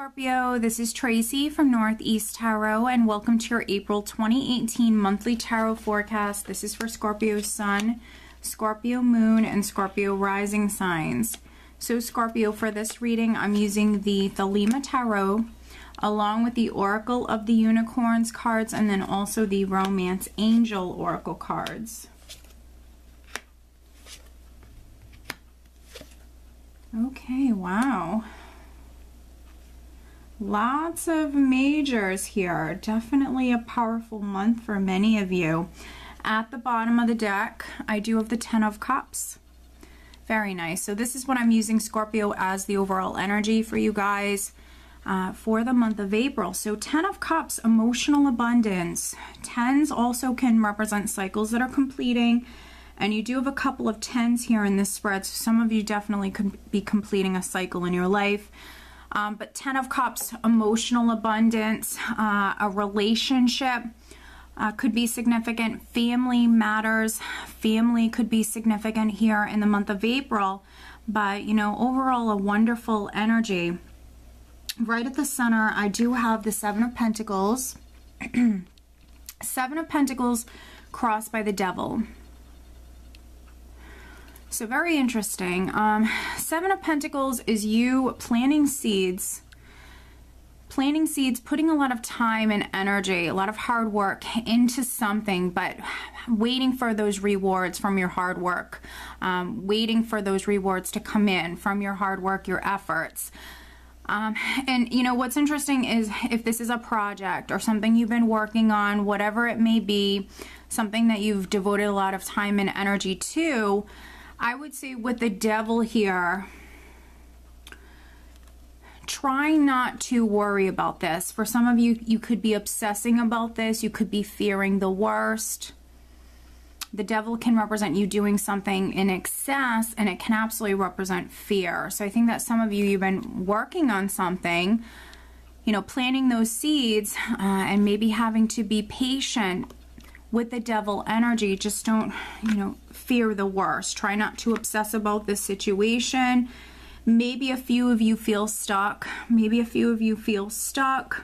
Scorpio, this is Tracy from Northeast Tarot, and welcome to your April 2018 monthly tarot forecast. This is for Scorpio Sun, Scorpio Moon, and Scorpio Rising signs. So Scorpio, for this reading, I'm using the Thelema Tarot, along with the Oracle of the Unicorns cards, and then also the Romance Angel Oracle cards. Okay, wow. Lots of majors here. Definitely a powerful month for many of you. At the bottom of the deck, I do have the Ten of Cups. Very nice. So this is what I'm using, Scorpio, as the overall energy for you guys for the month of April. So Ten of Cups, emotional abundance. Tens also can represent cycles that are completing. And you do have a couple of tens here in this spread. So some of you definitely could be completing a cycle in your life. But Ten of Cups, emotional abundance, a relationship could be significant. Family matters. Family could be significant here in the month of April. But, you know, overall a wonderful energy. Right at the center, I do have the Seven of Pentacles. Seven of Pentacles crossed by the Devil. So very interesting. Seven of Pentacles is you planting seeds, putting a lot of time and energy, a lot of hard work into something, but waiting for those rewards from your hard work, waiting for those rewards to come in from your hard work, your efforts. And you know, what's interesting is if this is a project or something you've been working on, whatever it may be, something that you've devoted a lot of time and energy to, I would say with the Devil here, try not to worry about this. For some of you, you could be obsessing about this. You could be fearing the worst. The Devil can represent you doing something in excess, and it can absolutely represent fear. So I think that some of you, you've been working on something, you know, planting those seeds, and maybe having to be patient with the Devil energy. Just don't, you know, fear the worst. Try not to obsess about this situation. Maybe a few of you feel stuck. Maybe a few of you feel stuck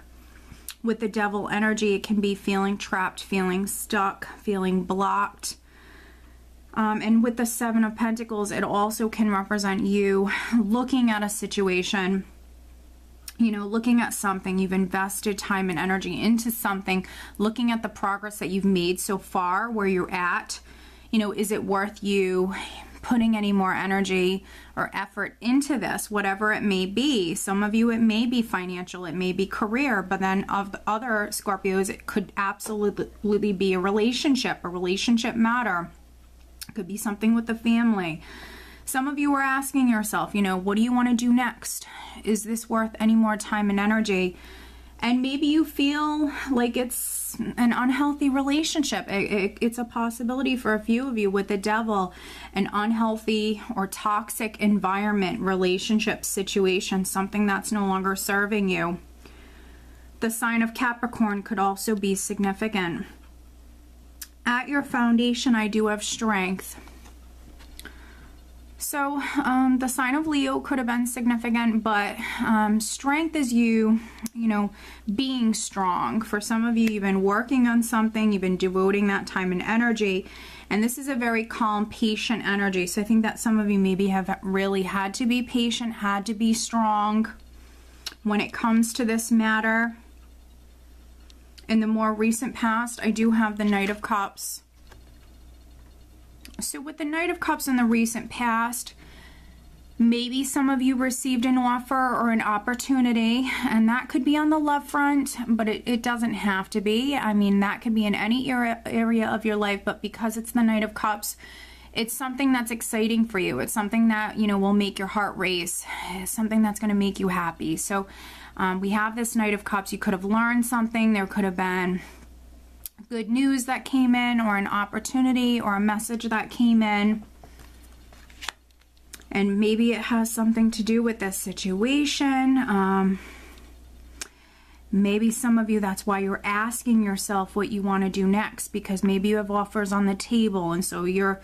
with the Devil energy. It can be feeling trapped, feeling stuck, feeling blocked. And with the Seven of Pentacles, it also can represent you looking at a situation, you know, looking at something, you've invested time and energy into something, looking at the progress that you've made so far, where you're at. You know, is it worth you putting any more energy or effort into this, whatever it may be? Some of you, it may be financial, it may be career, but then of the other Scorpios, it could absolutely be a relationship matter. It could be something with the family. Some of you are asking yourself, you know, what do you want to do next? Is this worth any more time and energy? And maybe you feel like it's an unhealthy relationship. It's a possibility for a few of you with the Devil, an unhealthy or toxic environment, relationship situation, something that's no longer serving you. The sign of Capricorn could also be significant. At your foundation, I do have strength. So the sign of Leo could have been significant, but strength is you know, being strong. For some of you, you've been working on something, you've been devoting that time and energy, and this is a very calm, patient energy. So I think that some of you maybe have really had to be patient, had to be strong when it comes to this matter. In the more recent past, I do have the Knight of Cups. So with the Knight of Cups in the recent past, maybe some of you received an offer or an opportunity, and that could be on the love front, but it doesn't have to be. I mean, that could be in any area of your life, but because it's the Knight of Cups, it's something that's exciting for you. It's something that, you know, will make your heart race. It's something that's going to make you happy. So we have this Knight of Cups. You could have learned something. There could have been good news that came in, or an opportunity or a message that came in, and maybe it has something to do with this situation. Maybe some of you, that's why you're asking yourself what you want to do next, because maybe you have offers on the table, and so you're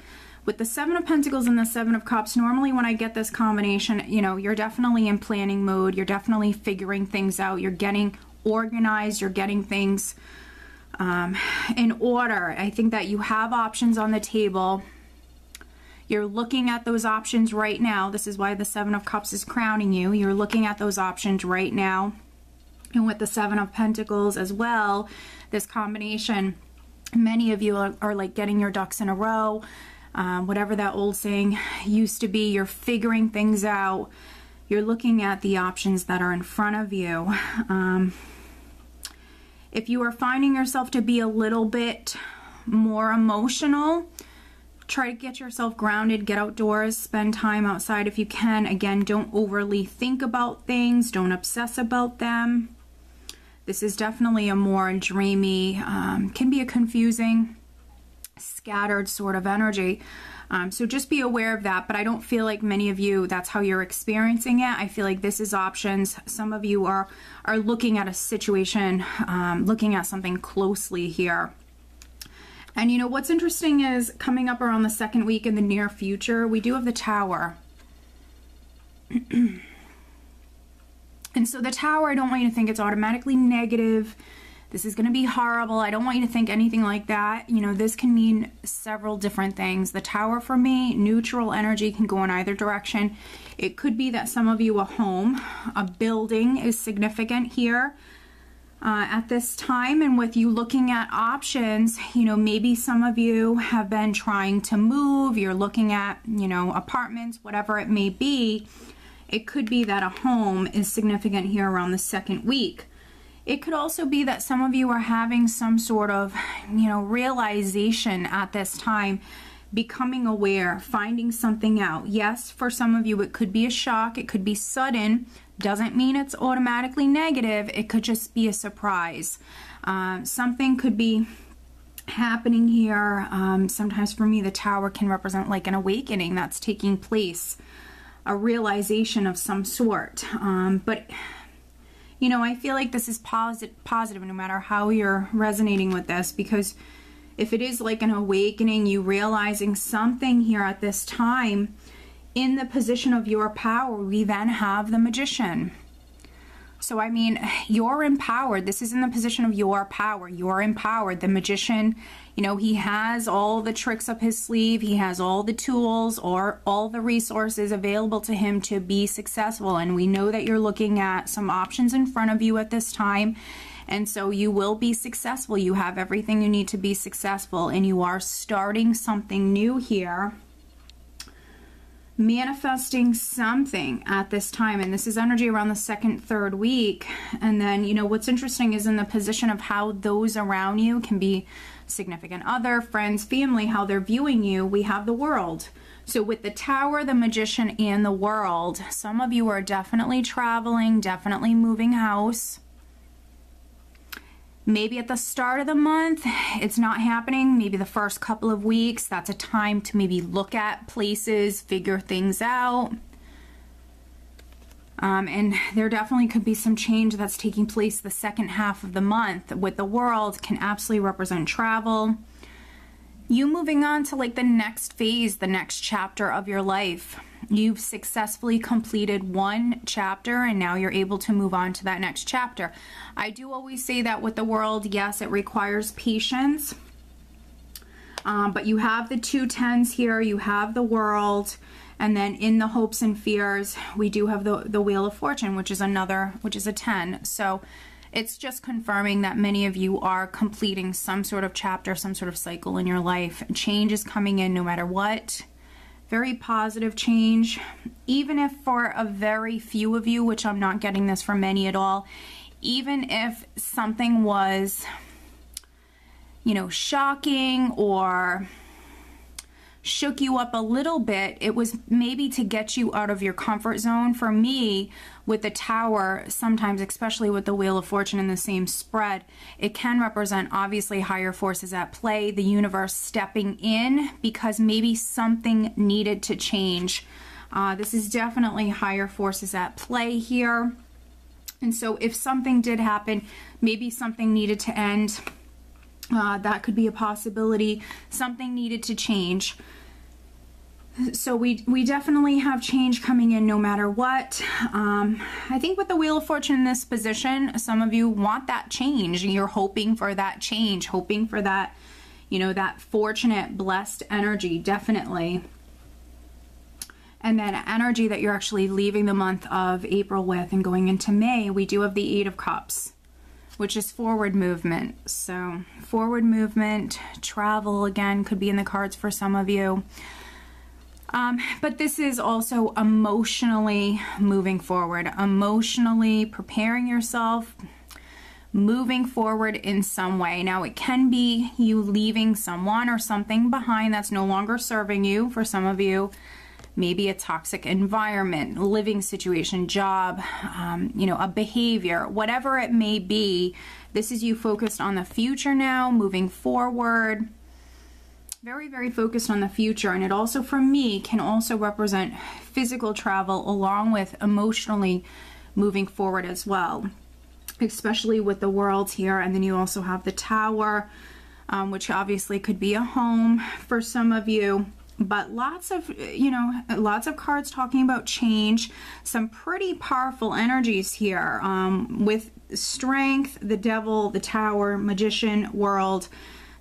With the Seven of Pentacles and the Seven of Cups, normally when I get this combination, you know, you're definitely in planning mode. You're definitely figuring things out. You're getting organized. You're getting things in order. I think that you have options on the table. You're looking at those options right now. This is why the Seven of Cups is crowning you. You're looking at those options right now. And with the Seven of Pentacles as well, this combination, many of you are like getting your ducks in a row. Whatever that old saying used to be, you're figuring things out. You're looking at the options that are in front of you. If you are finding yourself to be a little bit more emotional, try to get yourself grounded, get outdoors, spend time outside if you can. Again, don't overly think about things. Don't obsess about them. This is definitely a more dreamy, can be a confusing, scattered sort of energy. So just be aware of that. But I don't feel like many of you, that's how you're experiencing it. I feel like this is options. Some of you are looking at a situation, looking at something closely here. And you know, what's interesting is coming up around the second week in the near future, we do have the Tower. And so the Tower, I don't want you to think it's automatically negative. This is going to be horrible. I don't want you to think anything like that. You know, this can mean several different things. The Tower for me, neutral energy, can go in either direction. It could be that some of you, a home, a building is significant here at this time. And with you looking at options, you know, maybe some of you have been trying to move. You're looking at, you know, apartments, whatever it may be. It could be that a home is significant here around the second week. It could also be that some of you are having some sort of, you know, realization at this time, becoming aware, finding something out. Yes, for some of you, it could be a shock. It could be sudden. Doesn't mean it's automatically negative. It could just be a surprise. Something could be happening here. Sometimes for me, the Tower can represent like an awakening that's taking place, a realization of some sort. But you know, I feel like this is positive no matter how you're resonating with this, because if it is like an awakening, you realizing something here at this time, in the position of your power, we then have the Magician. So, I mean, you're empowered. This is in the position of your power. You're empowered. The Magician, you know, he has all the tricks up his sleeve. He has all the tools or all the resources available to him to be successful. And we know that you're looking at some options in front of you at this time. And so you will be successful. You have everything you need to be successful. And you are starting something new here. Manifesting something at this time, and this is energy around the second, third week. And then, you know, what's interesting is in the position of how those around you can be significant other, friends, family, how they're viewing you. We have the World. So with the Tower, the Magician, and the World, some of you are definitely traveling, definitely moving house. Maybe at the start of the month, it's not happening. Maybe the first couple of weeks, that's a time to maybe look at places, figure things out. And there definitely could be some change that's taking place the second half of the month. With the World, can absolutely represent travel. You moving on to like the next phase, the next chapter of your life. You've successfully completed one chapter and now you're able to move on to that next chapter. I do always say that with the World, yes, it requires patience. But you have the 2 tens here, you have the World, and then in the hopes and fears, we do have the Wheel of Fortune, which is a 10. So it's just confirming that many of you are completing some sort of chapter, some sort of cycle in your life. Change is coming in no matter what. Very positive change. Even if for a very few of you, which I'm not getting this for many at all, even if something was, you know, shocking or shook you up a little bit, it was maybe to get you out of your comfort zone. For me, with the Tower, sometimes, especially with the Wheel of Fortune in the same spread, it can represent obviously higher forces at play, the universe stepping in because maybe something needed to change. This is definitely higher forces at play here. And so if something did happen, maybe something needed to end. That could be a possibility. Something needed to change. So we definitely have change coming in no matter what. I think with the Wheel of Fortune in this position, some of you want that change. You're hoping for that change, hoping for that, you know, that fortunate, blessed energy, definitely. And then energy that you're actually leaving the month of April with and going into May, we do have the Eight of Cups, which is forward movement. So forward movement, travel, again, could be in the cards for some of you. But this is also emotionally moving forward, emotionally preparing yourself, moving forward in some way. Now, it can be you leaving someone or something behind that's no longer serving you. For some of you, maybe a toxic environment, living situation, job, you know, a behavior, whatever it may be. This is you focused on the future now, moving forward. Very, very focused on the future. And it also, for me, can also represent physical travel along with emotionally moving forward as well, especially with the World here. And then you also have the Tower, which obviously could be a home for some of you. But lots of, you know, lots of cards talking about change. Some pretty powerful energies here with Strength, the Devil, the Tower, Magician, World,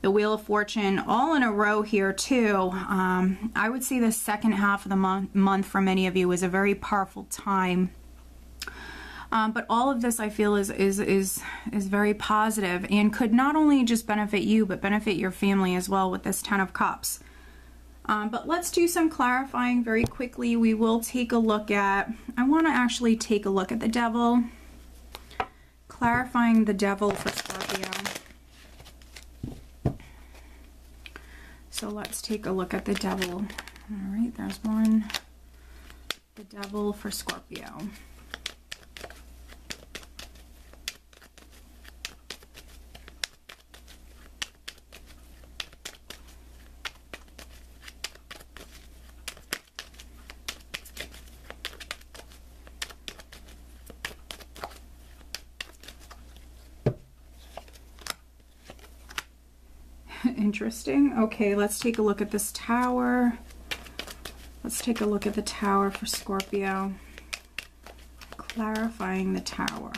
the Wheel of Fortune, all in a row here too. I would say the second half of the month for many of you is a very powerful time. But all of this, I feel, is very positive and could not only just benefit you, but benefit your family as well with this Ten of Cups. But let's do some clarifying very quickly. We will take a look at, I want to actually take a look at the Devil. Clarifying the Devil for Scorpio. So let's take a look at the Devil. All right, there's one. The Devil for Scorpio. Interesting. Okay, let's take a look at this Tower. Let's take a look at the Tower for Scorpio. Clarifying the Tower.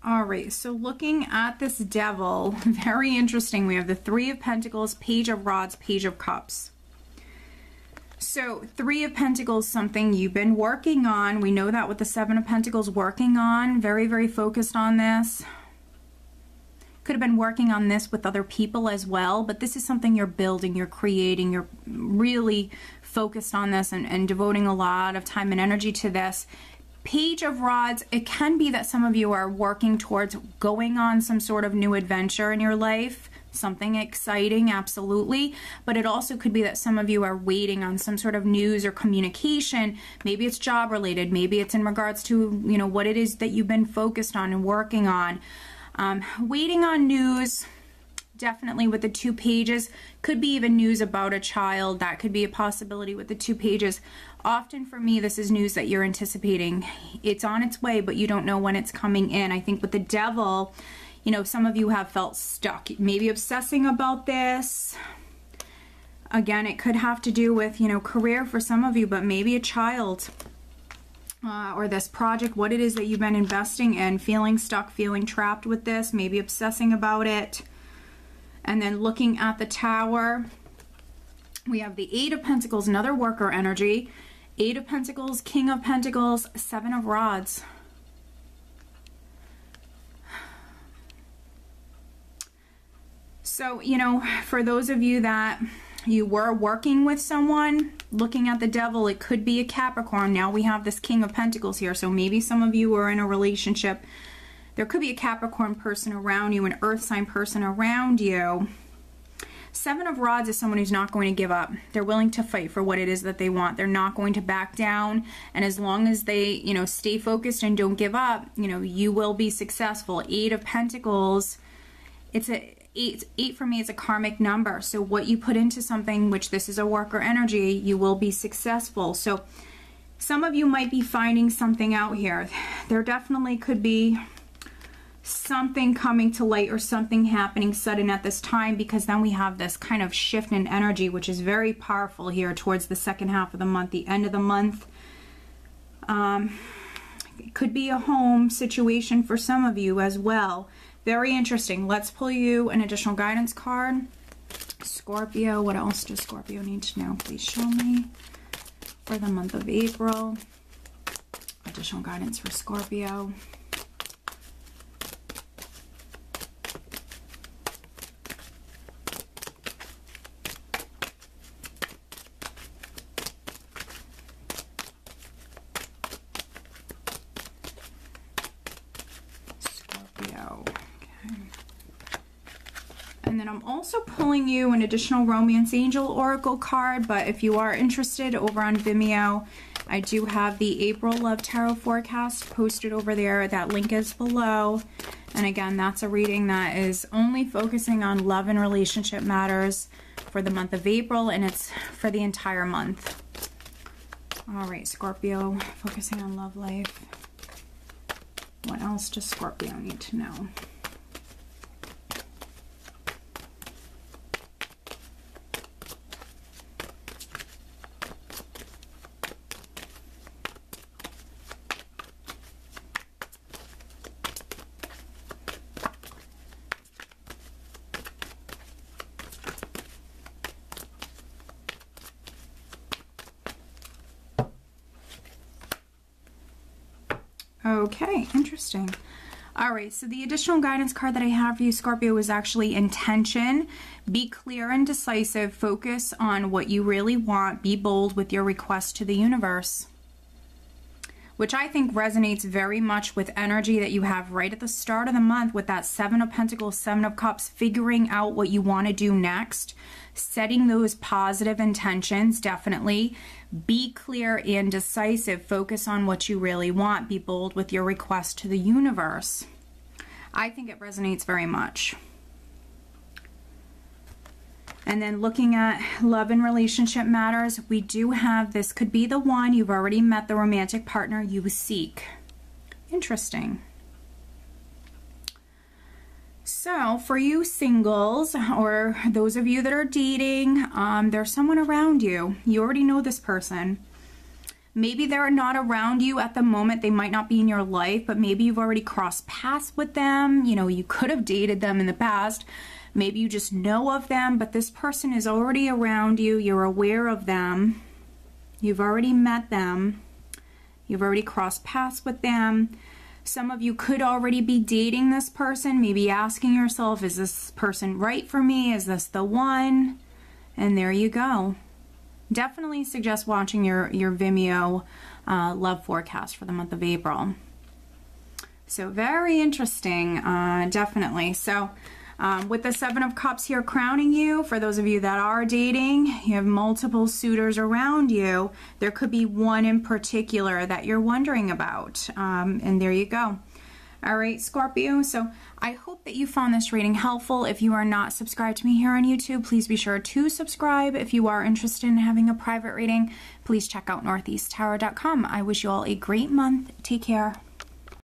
All right, so looking at this Devil, very interesting. We have the Three of Pentacles, Page of Rods, Page of Cups. So Three of Pentacles, something you've been working on. We know that with the Seven of Pentacles, working on, very, very focused on this. Could have been working on this with other people as well, but this is something you're building, you're creating, you're really focused on this and devoting a lot of time and energy to this. Page of Rods, it can be that some of you are working towards going on some sort of new adventure in your life, something exciting, absolutely. But it also could be that some of you are waiting on some sort of news or communication. Maybe it's job related, maybe it's in regards to, you know, what it is that you've been focused on and working on. Waiting on news, definitely with the two pages. Could be even news about a child. That could be a possibility with the two pages. Often for me, this is news that you're anticipating. It's on its way, but you don't know when it's coming in. I think with the Devil, you know, some of you have felt stuck, maybe obsessing about this. Again, it could have to do with, you know, career for some of you, but maybe a child or this project, what it is that you've been investing in, feeling stuck, feeling trapped with this, maybe obsessing about it. And then looking at the Tower, we have the Eight of Pentacles, another worker energy. Eight of Pentacles, King of Pentacles, Seven of Rods. So, you know, for those of you that you were working with someone, looking at the Devil, it could be a Capricorn. Now we have this King of Pentacles here. So maybe some of you are in a relationship. There could be a Capricorn person around you, an earth sign person around you. Seven of Rods is someone who's not going to give up. They're willing to fight for what it is that they want. They're not going to back down. And as long as they, you know, stay focused and don't give up, you know, you will be successful. Eight of Pentacles it's a eight for me is a karmic number. So what you put into something, which this is a worker energy, you will be successful. So some of you might be finding something out here. There definitely could be something coming to light or something happening sudden at this time, because then we have this kind of shift in energy, which is very powerful here towards the second half of the month, the end of the month. It could be a home situation for some of you as well. Very interesting. Let's pull you an additional guidance card. Scorpio, what else does Scorpio need to know? Please show me for the month of April. Additional guidance for Scorpio. And then I'm also pulling you an additional Romance Angel Oracle card, but if you are interested, over on Vimeo, I do have the April Love Tarot Forecast posted over there. That link is below. And again, that's a reading that is only focusing on love and relationship matters for the month of April, and it's for the entire month. All right, Scorpio, focusing on love life. What else does Scorpio need to know? Okay, interesting. All right, so the additional guidance card that I have for you, Scorpio, is actually intention. Be clear and decisive. Focus on what you really want. Be bold with your request to the universe, which I think resonates very much with energy that you have right at the start of the month with that Seven of Pentacles, Seven of Cups, figuring out what you want to do next, setting those positive intentions, definitely. Be clear and decisive. Focus on what you really want. Be bold with your request to the universe. I think it resonates very much. And then looking at love and relationship matters, we do have, this could be the one. You've already met the romantic partner you seek. Interesting. So for you singles, or those of you that are dating, there's someone around you. You already know this person. Maybe they're not around you at the moment. They might not be in your life, but maybe you've already crossed paths with them. You know, you could have dated them in the past. Maybe you just know of them, but this person is already around you. You're aware of them. You've already met them. You've already crossed paths with them. Some of you could already be dating this person, maybe asking yourself, is this person right for me? Is this the one? And there you go. Definitely suggest watching your Vimeo love forecast for the month of April. So very interesting, definitely. So with the Seven of Cups here crowning you, for those of you that are dating, you have multiple suitors around you. There could be one in particular that you're wondering about. And there you go. All right, Scorpio. So I hope that you found this reading helpful. If you are not subscribed to me here on YouTube, please be sure to subscribe. If you are interested in having a private reading, please check out northeasttarot.com. I wish you all a great month. Take care.